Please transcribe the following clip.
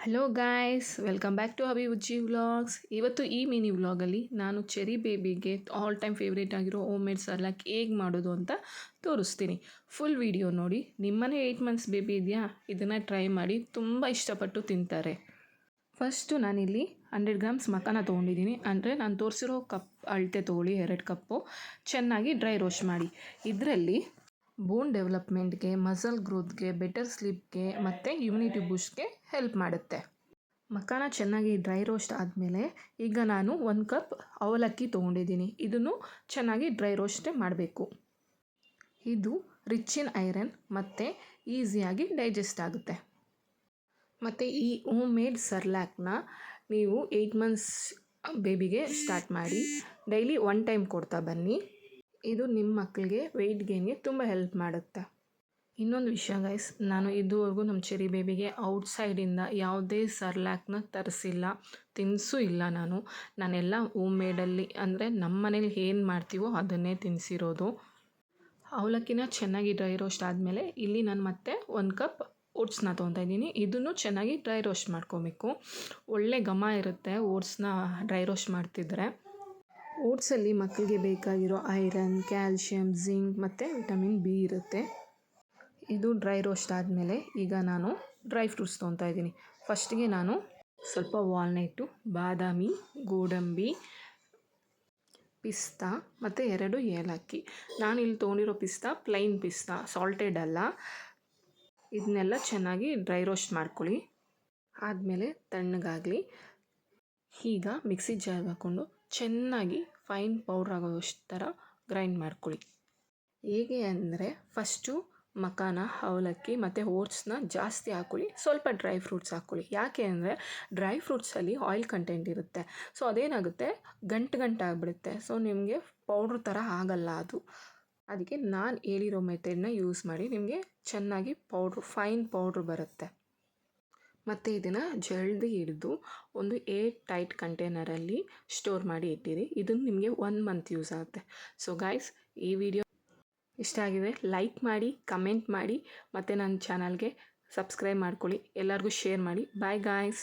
Hello guys, welcome back to Ujji vlogs. ಇವತ್ತು ಈ mini ವ್ಲಾಗಲ್ಲಿ ನಾನು ಚೆರಿ ಬೇಬಿಗೆ ಆಲ್ ಟೈಮ್ ಫೇವ್ರೇಟ್ ಆಗಿರೋ ಹೋಮ್ ಮೇಡ್ ಸರ್ಲಾಕ್ ಹೇಗೆ ಮಾಡೋದು ಅಂತ ತೋರಿಸ್ತೀನಿ. ಫುಲ್ ವಿಡಿಯೋ ನೋಡಿ. ನಿಮ್ಮನೆ 8 ಮಂತ್ಸ್ ಬೇಬಿ ಇದೆಯಾ, ಇದನ್ನು ಟ್ರೈ ಮಾಡಿ, ತುಂಬ ಇಷ್ಟಪಟ್ಟು ತಿಂತಾರೆ. ಫಸ್ಟು ನಾನಿಲ್ಲಿ 100 ಗ್ರಾಮ್ಸ್ ಮಖಾನ ತೊಗೊಂಡಿದ್ದೀನಿ. ಅಂದರೆ ನಾನು ತೋರಿಸಿರೋ ಕಪ್ ಅಳತೆ ತೊಗೊಳ್ಳಿ, 2 ಕಪ್ಪು. ಚೆನ್ನಾಗಿ ಡ್ರೈ ರೋಸ್ಟ್ ಮಾಡಿ. ಇದರಲ್ಲಿ ಬೋನ್ ಡೆವಲಪ್ಮೆಂಟ್ಗೆ, ಮಸಲ್ ಗ್ರೋತ್ಗೆ, ಬೆಟರ್ ಸ್ಲೀಪ್ಗೆ ಮತ್ತು ಇಮ್ಯುನಿಟಿ ಬೂಸ್ಟ್ಗೆ ಹೆಲ್ಪ್ ಮಾಡುತ್ತೆ. ಮಖಾನ ಚೆನ್ನಾಗಿ ಡ್ರೈ ರೋಸ್ಟ್ ಆದಮೇಲೆ ಈಗ ನಾನು 1 ಕಪ್ ಅವಲಕ್ಕಿ ತೊಗೊಂಡಿದ್ದೀನಿ. ಇದನ್ನು ಚೆನ್ನಾಗಿ ಡ್ರೈ ರೋಸ್ಟೇ ಮಾಡಬೇಕು. ಇದು ರಿಚ್ ಇನ್ ಐರನ್ ಮತ್ತು ಈಸಿಯಾಗಿ ಡೈಜೆಸ್ಟ್ ಆಗುತ್ತೆ. ಮತ್ತು ಈ ಹೋಮ್ ಮೇಡ್ ಸರ್ಲ್ಯಾಕ್ನ ನೀವು 8 ಮಂತ್ಸ್ ಬೇಬಿಗೆ ಸ್ಟಾರ್ಟ್ ಮಾಡಿ ಡೈಲಿ 1 ಟೈಮ್ ಕೊಡ್ತಾ ಬನ್ನಿ. ಇದು ನಿಮ್ಮ ಮಕ್ಕಳಿಗೆ ವೆಯ್ಟ್ ಗೇನ್ಗೆ ತುಂಬ ಹೆಲ್ಪ್ ಮಾಡುತ್ತೆ. ಇನ್ನೊಂದು ವಿಷಯ ಗೈಸ್, ನಾನು ಇದುವರೆಗೂ ನಮ್ಮ ಚೆರಿ ಬೇಬಿಗೆ ಔಟ್ಸೈಡಿಂದ ಯಾವುದೇ ಸರ್ಲ್ಯಾಕ್ನ ತರಿಸಿಲ್ಲ, ತಿನ್ನಿಸೂ ಇಲ್ಲ. ನಾನೆಲ್ಲ ಹೋಮ್ ಮೇಡಲ್ಲಿ, ಅಂದರೆ ನಮ್ಮ ಮನೇಲಿ ಏನು ಮಾಡ್ತೀವೋ ಅದನ್ನೇ ತಿನ್ನಿಸಿರೋದು. ಅವಲಕ್ಕಿನ ಚೆನ್ನಾಗಿ ಡ್ರೈ ರೋಸ್ಟ್ ಆದಮೇಲೆ ಇಲ್ಲಿ ನಾನು ಮತ್ತೆ 1 ಕಪ್ ಓಟ್ಸ್ನ ತೊಗೊತಾ ಇದ್ದೀನಿ. ಇದನ್ನು ಚೆನ್ನಾಗಿ ಡ್ರೈ ರೋಸ್ಟ್ ಮಾಡ್ಕೊಬೇಕು. ಒಳ್ಳೆ ಘಮ ಇರುತ್ತೆ ಓಟ್ಸ್ನ ಡ್ರೈ ರೋಸ್ಟ್ ಮಾಡ್ತಿದ್ರೆ. ಓಟ್ಸಲ್ಲಿ ಮಕ್ಕಳಿಗೆ ಬೇಕಾಗಿರೋ ಐರನ್, ಕ್ಯಾಲ್ಶಿಯಂ, ಜಿಂಕ್ ಮತ್ತು ವಿಟಮಿನ್ ಬಿ ಇರುತ್ತೆ. ಇದು ಡ್ರೈ ರೋಸ್ಟ್ ಆದಮೇಲೆ ಈಗ ನಾನು ಡ್ರೈ ಫ್ರೂಟ್ಸ್ ತೊಗೊತಾ ಇದ್ದೀನಿ. ಫಸ್ಟಿಗೆ ನಾನು ಸ್ವಲ್ಪ ವಾಲ್ನಟ್ಟು, ಬಾದಾಮಿ, ಗೋಡಂಬಿ, ಪಿಸ್ತಾ ಮತ್ತು 2 ಏಲಕ್ಕಿ. ನಾನು ಇಲ್ಲಿ ತೊಗೊಂಡಿರೋ ಪಿಸ್ತಾ ಪ್ಲೈನ್ ಪಿಸ್ತಾ, ಸಾಲ್ಟೆಡ್ ಅಲ್ಲ. ಇದನ್ನೆಲ್ಲ ಚೆನ್ನಾಗಿ ಡ್ರೈ ರೋಸ್ಟ್ ಮಾಡ್ಕೊಳ್ಳಿ. ಆದಮೇಲೆ ತಣ್ಣಗಾಗಲಿ. ಈಗ ಮಿಕ್ಸಿ ಜಾರ್ಗೆ ಹಾಕ್ಕೊಂಡು ಚೆನ್ನಾಗಿ ಫೈನ್ ಪೌಡ್ರ್ ಆಗೋಷ್ಟು ಥರ ಗ್ರೈಂಡ್ ಮಾಡ್ಕೊಳ್ಳಿ. ಹೇಗೆ ಅಂದರೆ ಫಸ್ಟು ಮಖಾನ, ಅವಲಕ್ಕಿ ಮತ್ತು ಓಟ್ಸ್ನ ಜಾಸ್ತಿ ಹಾಕ್ಕೊಳ್ಳಿ, ಸ್ವಲ್ಪ ಡ್ರೈ ಫ್ರೂಟ್ಸ್ ಹಾಕ್ಕೊಳ್ಳಿ. ಯಾಕೆ ಅಂದರೆ ಡ್ರೈ ಫ್ರೂಟ್ಸಲ್ಲಿ ಆಯಿಲ್ ಕಂಟೆಂಟ್ ಇರುತ್ತೆ. ಸೊ ಅದೇನಾಗುತ್ತೆ, ಗಂಟು ಆಗಿಬಿಡುತ್ತೆ. ಸೊ ನಿಮಗೆ ಪೌಡ್ರ್ ಥರ ಆಗಲ್ಲ ಅದು. ಅದಕ್ಕೆ ನಾನು ಹೇಳಿರೋ ಮೆಥಡ್ನ ಯೂಸ್ ಮಾಡಿ, ನಿಮಗೆ ಚೆನ್ನಾಗಿ ಫೈನ್ ಪೌಡ್ರ್ ಬರುತ್ತೆ. ಮತ್ತು ಇದನ್ನು ಜಲ್ದಿ ಹಿಡಿದು ಒಂದು ಏರ್ ಟೈಟ್ ಕಂಟೈನರಲ್ಲಿ ಸ್ಟೋರ್ ಮಾಡಿ ಇಟ್ಟಿರಿ. ಇದನ್ನು ನಿಮಗೆ 1 ಮಂತ್ ಯೂಸ್ ಆಗುತ್ತೆ. ಸೊ ಗೈಸ್, ಈ ವಿಡಿಯೋ ಇಷ್ಟ ಆಗಿದೆ ಲೈಕ್ ಮಾಡಿ, ಕಮೆಂಟ್ ಮಾಡಿ ಮತ್ತು ನನ್ನ ಚಾನಲ್ಗೆ ಸಬ್ಸ್ಕ್ರೈಬ್ ಮಾಡ್ಕೊಳ್ಳಿ. ಎಲ್ಲರಿಗೂ ಶೇರ್ ಮಾಡಿ. Bye guys.